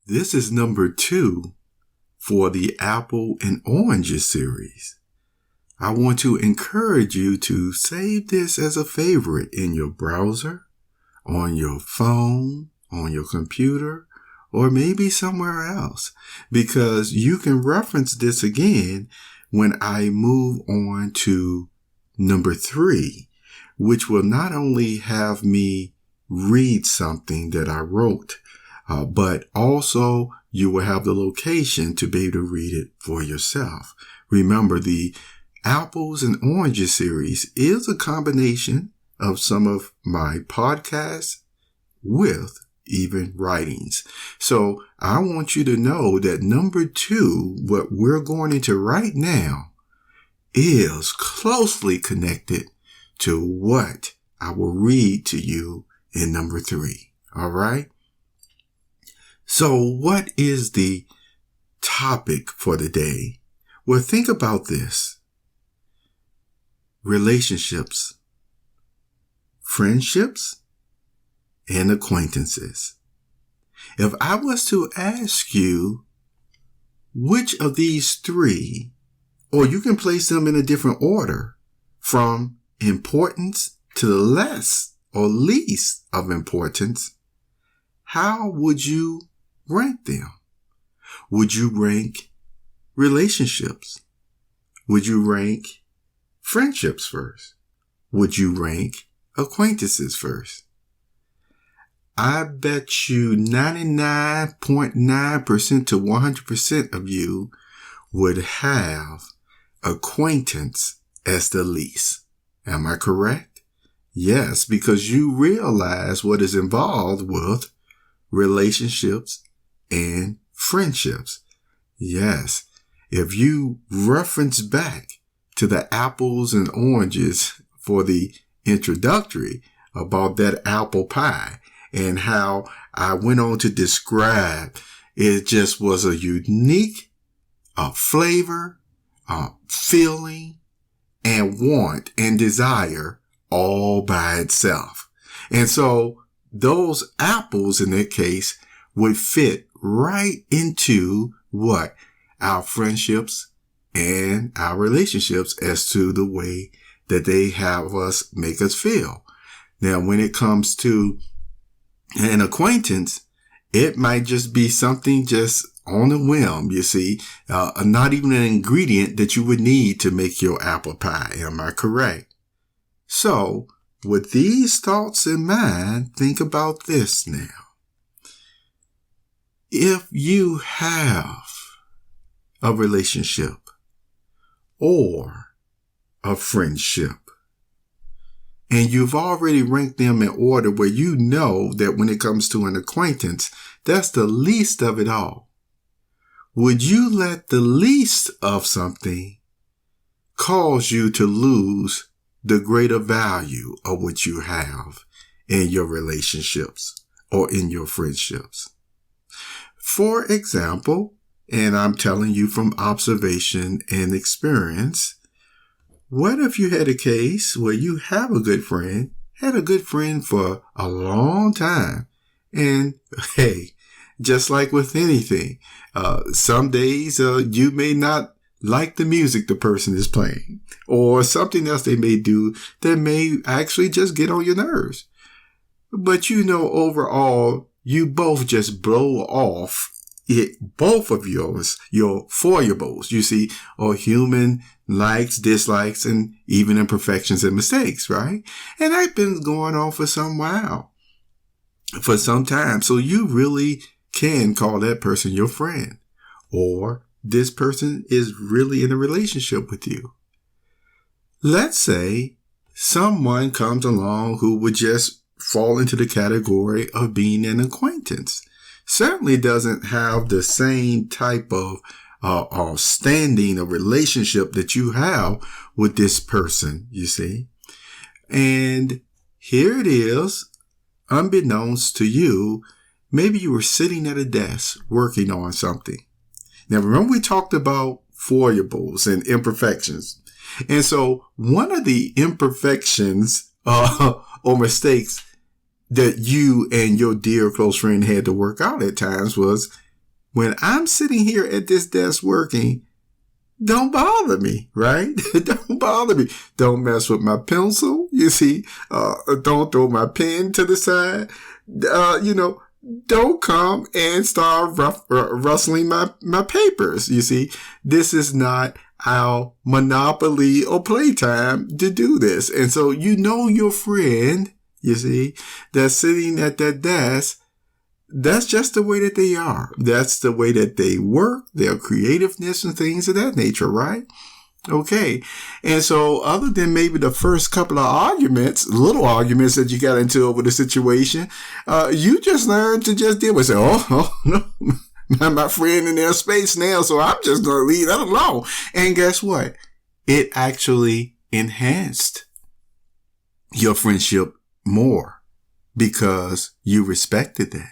This is number 2 for the Apple and Oranges series. I want to encourage you to save this as a favorite in your browser, on your phone, on your computer, or maybe somewhere else, because you can reference this again when I move on to number 3, which will not only have me read something that I wrote, but also you will have the location to be able to read it for yourself. Remember, the Apples and Oranges series is a combination of some of my podcasts with even writings. So I want you to know that number 2, what we're going into right now, is closely connected to what I will read to you in number 3. All right. So what is the topic for the day? Well, think about this. Relationships, friendships, and acquaintances. If I was to ask you which of these 3, or you can place them in a different order from importance to the less or least of importance, how would you rank them? Would you rank relationships? Would you rank friendships first? Would you rank acquaintances first? I bet you 99.9% to 100% of you would have acquaintance as the least. Am I correct? Yes, because you realize what is involved with relationships and friendships. Yes, if you reference back to the Apples and Oranges for the introductory about that apple pie and how I went on to describe it just was a unique flavor, feeling, and want and desire all by itself. And so those apples in that case would fit right into what our friendships and our relationships as to the way that they have us make us feel. Now, when it comes to an acquaintance, it might just be something just on a whim, you see, not even an ingredient that you would need to make your apple pie. Am I correct? So, with these thoughts in mind, think about this now. If you have a relationship or a friendship, and you've already ranked them in order where you know that when it comes to an acquaintance, that's the least of it all, would you let the least of something cause you to lose the greater value of what you have in your relationships or in your friendships? For example, and I'm telling you from observation and experience, what if you had a case where you have a good friend, had a good friend for a long time, and hey, just like with anything, some days you may not like the music the person is playing, or something else they may do that may actually just get on your nerves. But you know, overall, you both just blow off it, both of yours, your foibles, you see, or human likes, dislikes, and even imperfections and mistakes, right? And that's been going on for some while, for some time. So you really can call that person your friend, or this person is really in a relationship with you. Let's say someone comes along who would just fall into the category of being an acquaintance. Certainly doesn't have the same type of standing or relationship that you have with this person, you see. And here it is, unbeknownst to you, maybe you were sitting at a desk working on something. Now, remember we talked about foibles and imperfections. And so one of the imperfections or mistakes that you and your dear close friend had to work out at times was when I'm sitting here at this desk working, don't bother me, right? Don't bother me. Don't mess with my pencil. You see, don't throw my pen to the side. Don't come and start rustling my papers. You see, this is not our monopoly or playtime to do this. And so, your friend, you see, that's sitting at that desk, that's just the way that they are. That's the way that they work, their creativeness and things of that nature, right? Okay. And so other than maybe the first couple of arguments, little arguments that you got into over the situation, you just learned to just deal with it. No, my friend in their space now, so I'm just going to leave that alone. And guess what? It actually enhanced your friendship more because you respected that.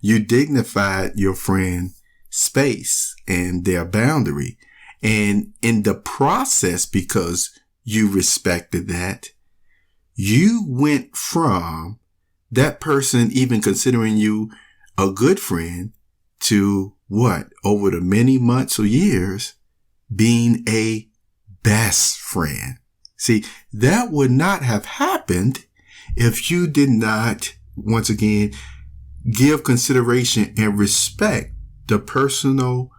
You dignified your friend's space and their boundary. And in the process, because you respected that, you went from that person even considering you a good friend to what? Over the many months or years, being a best friend. See, that would not have happened if you did not, once again, give consideration and respect the personal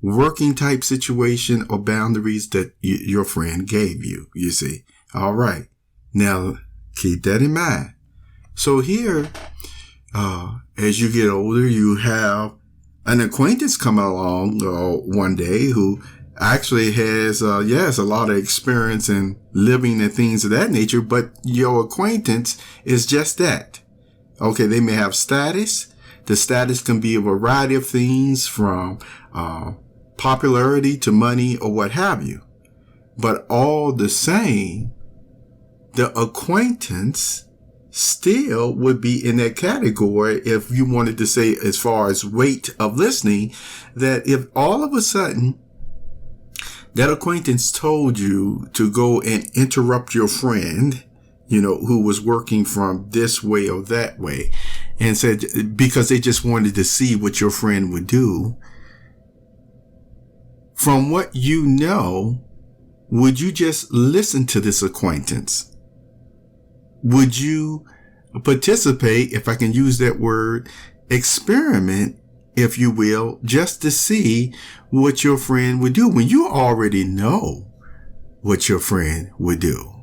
working type situation or boundaries that your friend gave you, you see. All right. Now, keep that in mind. So here, as you get older, you have an acquaintance come along one day who actually has, a lot of experience in living and things of that nature, but your acquaintance is just that. Okay, they may have status. The status can be a variety of things from popularity to money or what have you. But all the same, the acquaintance still would be in that category if you wanted to say as far as weight of listening, that if all of a sudden that acquaintance told you to go and interrupt your friend, who was working from this way or that way, and said, because they just wanted to see what your friend would do. From what you know, would you just listen to this acquaintance? Would you participate, if I can use that word, experiment, if you will, just to see what your friend would do when you already know what your friend would do?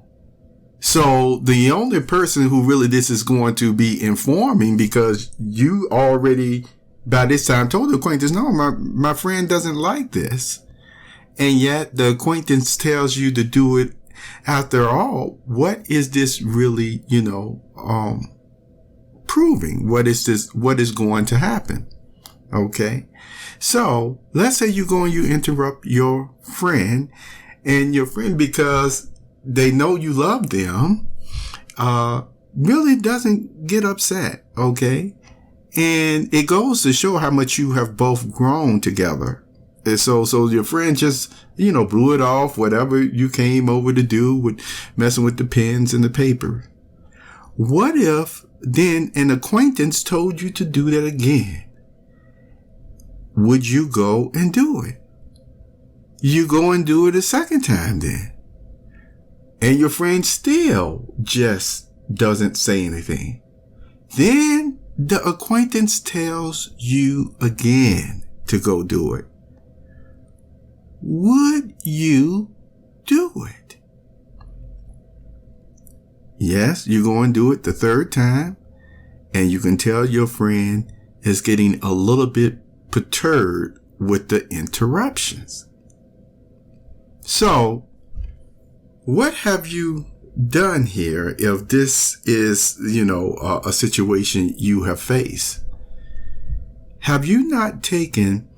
So the only person who really this is going to be informing, because you already by this time told the acquaintance, no, my friend doesn't like this. And yet the acquaintance tells you to do it. After all, what is this really, proving? What is going to happen? Okay. So let's say you go and you interrupt your friend, and your friend, because they know you love them, really doesn't get upset. Okay. And it goes to show how much you have both grown together. And so your friend just, blew it off, whatever you came over to do with messing with the pens and the paper. What if then an acquaintance told you to do that again? Would you go and do it? You go and do it a second time then. And your friend still just doesn't say anything. Then the acquaintance tells you again to go do it. Would you do it? Yes, you go and do it the third time, and you can tell your friend is getting a little bit perturbed with the interruptions. So, what have you done here if this is, a situation you have faced? Have you not taken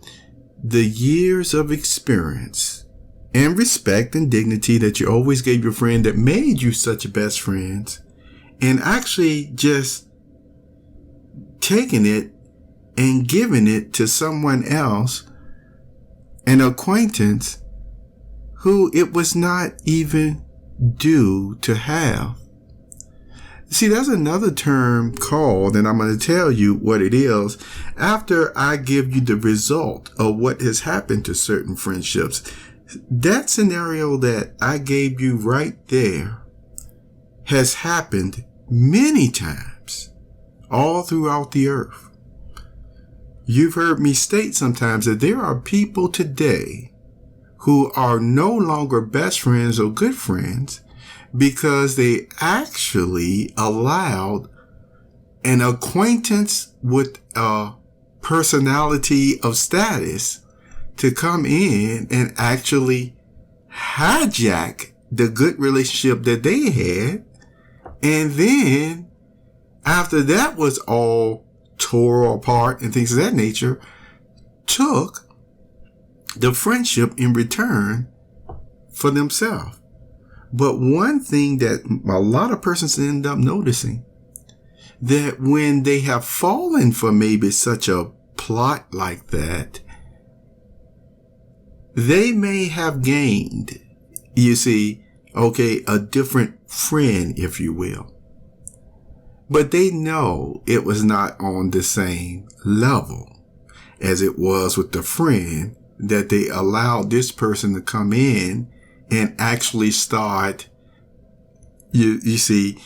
the years of experience and respect and dignity that you always gave your friend that made you such best friends, and actually just taking it and giving it to someone else, an acquaintance who it was not even due to have? See, there's another term called, and I'm going to tell you what it is after I give you the result of what has happened to certain friendships. That scenario that I gave you right there has happened many times all throughout the earth. You've heard me state sometimes that there are people today who are no longer best friends or good friends because they actually allowed an acquaintance with a personality of status to come in and actually hijack the good relationship that they had. And then after that was all tore apart and things of that nature, took the friendship in return for themselves. But one thing that a lot of persons end up noticing, that when they have fallen for maybe such a plot like that, they may have gained, you see, a different friend, if you will. But they know it was not on the same level as it was with the friend that they allowed this person to come in and actually start, you see,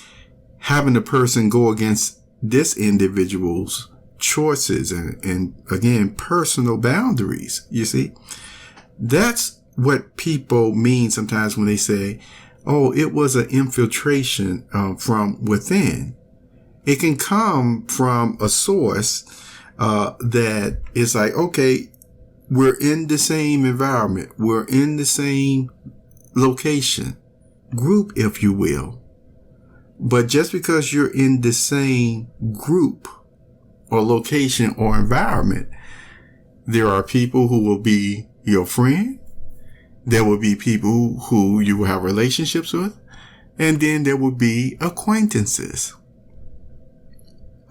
having the person go against this individual's choices and again, personal boundaries. You see, that's what people mean sometimes when they say, oh, it was an infiltration from within. It can come from a source that is like, okay, we're in the same environment. We're in the same location, group, if you will. But just because you're in the same group or location or environment, there are people who will be your friend. There will be people who you will have relationships with. And then there will be acquaintances.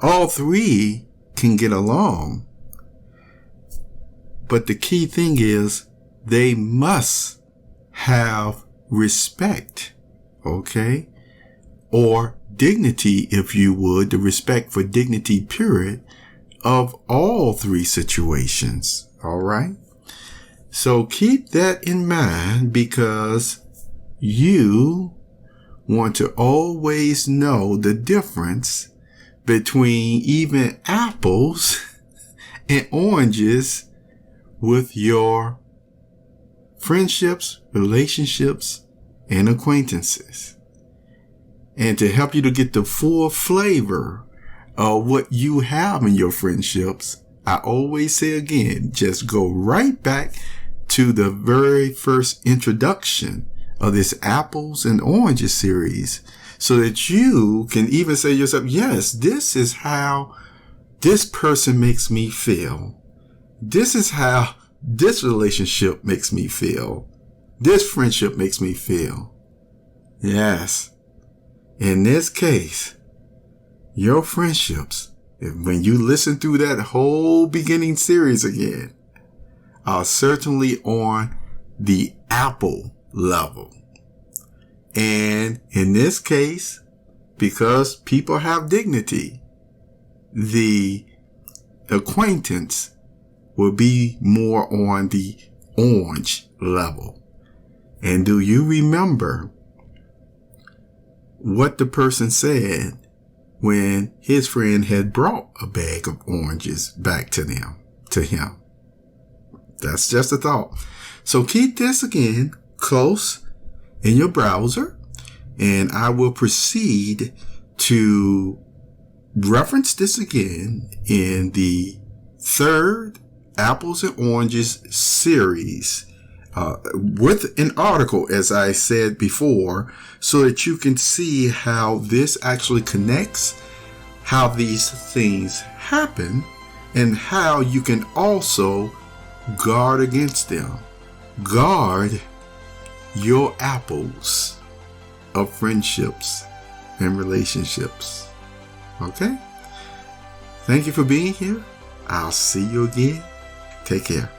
All three can get along. But the key thing is they must have respect, okay? Or dignity, if you would, the respect for dignity, period, of all three situations, all right? So keep that in mind because you want to always know the difference between even apples and oranges with your friendships, relationships, and acquaintances. And to help you to get the full flavor of what you have in your friendships, I always say again, just go right back to the very first introduction of this apples and oranges series so that you can even say to yourself, yes, this is how this person makes me feel. This is how this relationship makes me feel. This friendship makes me feel. Yes. In this case, your friendships, when you listen through that whole beginning series again, are certainly on the apple level. And in this case, because people have dignity, the acquaintance will be more on the orange level. And do you remember what the person said when his friend had brought a bag of oranges back to him? That's just a thought. So keep this again close in your browser, and I will proceed to reference this again in the third Apples and Oranges series with an article, as I said before, so that you can see how this actually connects, how these things happen, and how you can also guard against them. Guard your apples of friendships and relationships. Okay? Thank you for being here. I'll see you again. Take care.